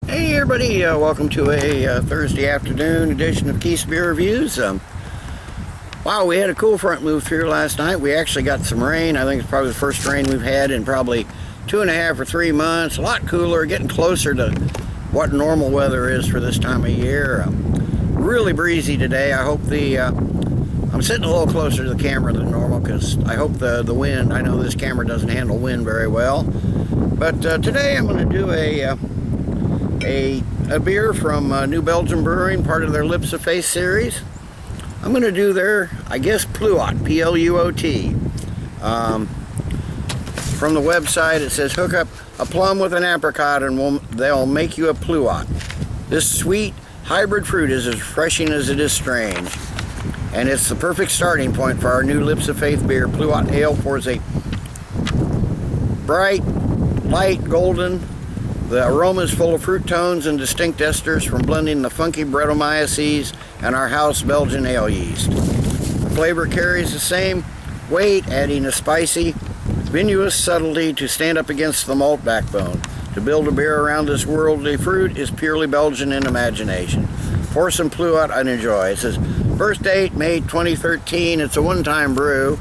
Hey everybody, welcome to a Thursday afternoon edition of Keith's Beer Reviews. Wow, we had a cool front move through last night. We actually got some rain. I think it's probably the first rain we've had in probably 2.5 or 3 months. A lot cooler, getting closer to what normal weather is for this time of year. Really breezy today. I hope I'm sitting a little closer to the camera than normal because I hope the wind, I know this camera doesn't handle wind very well. But today I'm going to do a beer from New Belgium Brewing, part of their Lips of Faith series. I'm going to do their, I guess, Pluot, P-L-U-O-T. From the website it says, hook up a plum with an apricot and they'll make you a Pluot. This sweet hybrid fruit is as refreshing as it is strange. And it's the perfect starting point for our new Lips of Faith beer. Pluot Ale pours a bright, light, golden. The aroma is full of fruit tones and distinct esters from blending the funky brettanomyces and our house Belgian ale yeast. The flavor carries the same weight, adding a spicy, vinous subtlety to stand up against the malt backbone. To build a beer around this worldly fruit is purely Belgian in imagination. Pour some Pluot and enjoy. It says, Birthdate, May 2013. It's a one-time brew.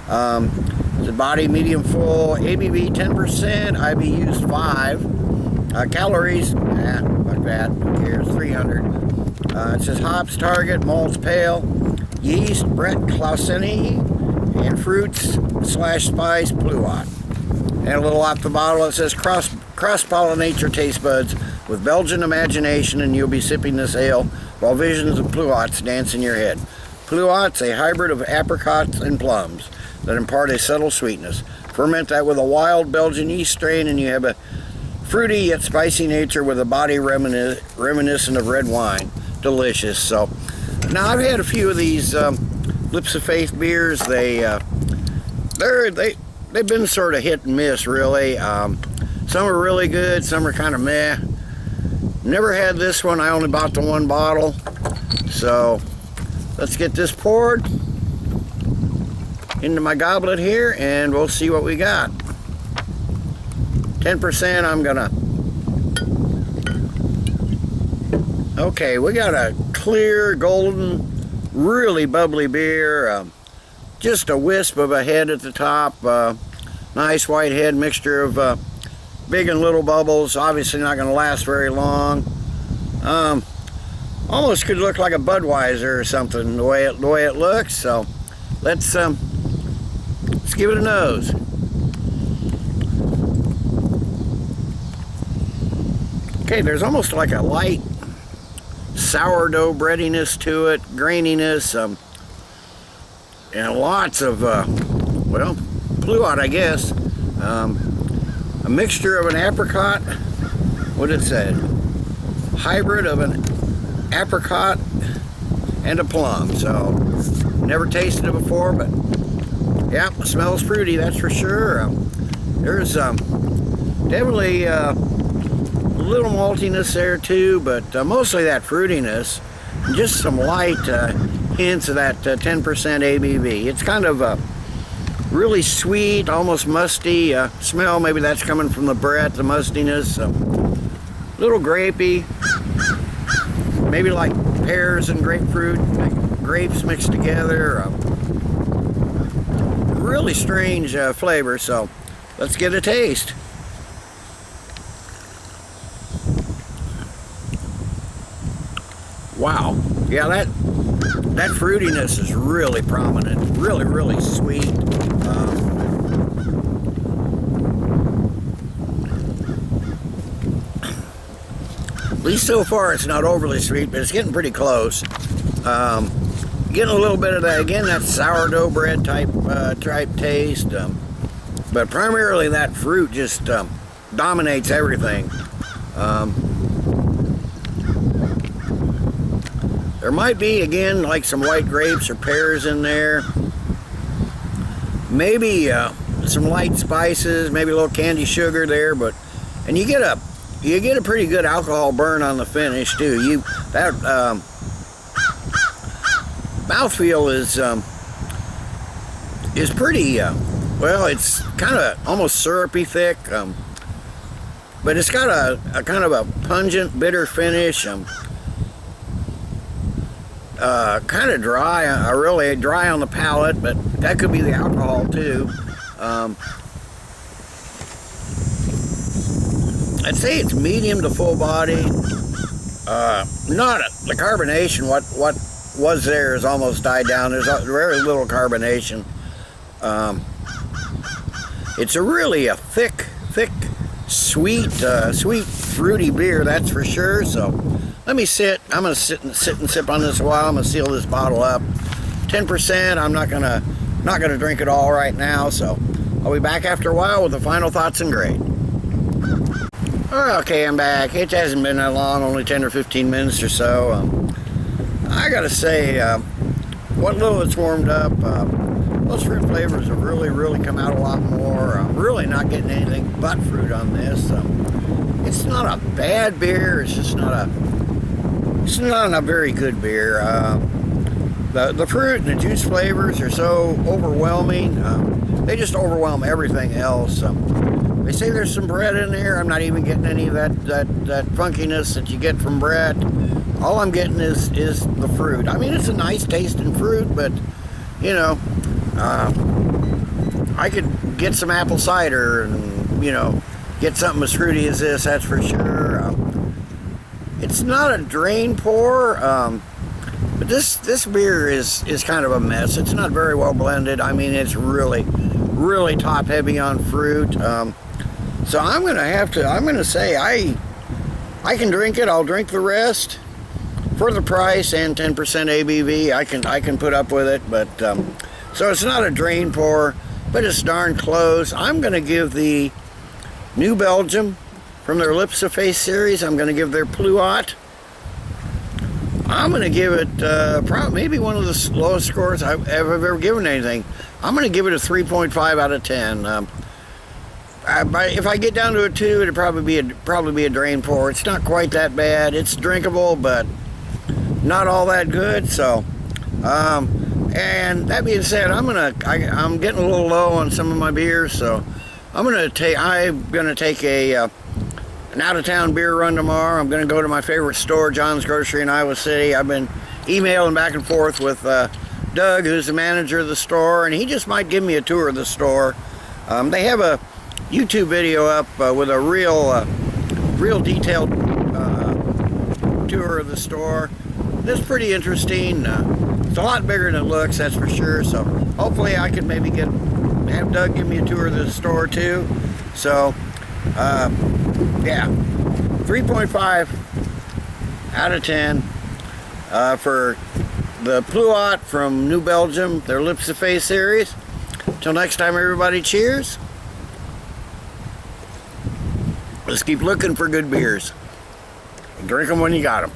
It's a body medium full, ABV 10%, IBUs 5. Calories, fuck that, who cares, 300. It says hops, target, malts, pale, yeast, Claussenii, and fruits / spice, Pluot. And a little off the bottle, it says cross-pollinate your taste buds with Belgian imagination and you'll be sipping this ale while visions of Pluots dance in your head. Pluots, a hybrid of apricots and plums that impart a subtle sweetness. Ferment that with a wild Belgian yeast strain and you have a fruity yet spicy nature with a body reminiscent of red wine. Delicious. So now I've had a few of these Lips of Faith beers. They've been sort of hit and miss, really. Some are really good, some are kind of meh. Never had this one. I only bought the one bottle. So let's get this poured into my goblet here and we'll see what we got. 10% I'm gonna. Okay, we got a clear, golden, really bubbly beer. Just a wisp of a head at the top. Nice white head, mixture of big and little bubbles. Obviously not gonna last very long. Almost could look like a Budweiser or something the way it looks. So let's give it a nose. Okay, there's almost like a light sourdough breadiness to it, graininess, and lots of, well, Pluot, I guess. A mixture of an apricot, what did it say? Hybrid of an apricot and a plum. So, never tasted it before, but yeah, it smells fruity, that's for sure. There's definitely a little maltiness there too, but mostly that fruitiness, and just some light hints of that 10% ABV. It's kind of a really sweet, almost musty smell. Maybe that's coming from the Brett, the mustiness. A little grapey, maybe like pears and grapefruit, grapes mixed together. Really strange flavor, so let's get a taste. Wow, yeah, that fruitiness is really prominent, really sweet. At least so far it's not overly sweet, but it's getting pretty close. Getting a little bit of that, again, that sourdough bread type taste, but primarily that fruit just dominates everything. There might be, again, like some white grapes or pears in there. Maybe some light spices, maybe a little candy sugar there, and you get a pretty good alcohol burn on the finish too. That mouthfeel is pretty well. It's kind of almost syrupy thick. but it's got a kind of a pungent, bitter finish. Kind of dry, really dry on the palate, but that could be the alcohol too. I'd say it's medium to full body. The carbonation, what was there has almost died down. There's very little carbonation. It's really a thick, sweet, fruity beer, that's for sure. So let me sit. I'm gonna sit and sip on this a while. I'm gonna seal this bottle up. 10%. I'm not gonna drink it all right now. So I'll be back after a while with the final thoughts and grade. Okay, I'm back. It hasn't been that long, only 10 or 15 minutes or so. I gotta say, what little it's warmed up, those fruit flavors have really come out a lot more. I'm really not getting anything but fruit on this. It's not a bad beer. It's just not a very good beer. The fruit and the juice flavors are so overwhelming. They just overwhelm everything else. They say there's some bread in there. I'm not even getting any of that funkiness that you get from bread. All I'm getting is the fruit. I mean, it's a nice tasting fruit, but you know, I could get some apple cider and, you know, get something as fruity as this, that's for sure. It's not a drain pour, but this beer is kind of a mess. It's not very well blended. I mean, it's really top heavy on fruit. So I'm gonna say I can drink it. I'll drink the rest for the price and 10% ABV. I can put up with it, but so it's not a drain pour, but it's darn close. I'm gonna give the New Belgium from their Lips of Faith series, I'm gonna give their Pluot. I'm gonna give it probably maybe one of the lowest scores I've ever given anything. I'm gonna give it a 3.5 out of 10. If I get down to a 2, it'd probably be a drain pour. It's not quite that bad. It's drinkable, but not all that good. So, and that being said, I'm getting a little low on some of my beers, so I'm gonna take an out-of-town beer run tomorrow. I'm gonna go to my favorite store, John's Grocery in Iowa City. I've been emailing back and forth with Doug, who's the manager of the store, and he just might give me a tour of the store. They have a YouTube video up with a real detailed tour of the store. It's pretty interesting. It's a lot bigger than it looks, that's for sure. So hopefully I can maybe have Doug give me a tour of the store too. So yeah, 3.5 out of 10 for the Pluot from New Belgium, their Lips of Faith series. Till next time, everybody, cheers. Let's keep looking for good beers. Drink them when you got them.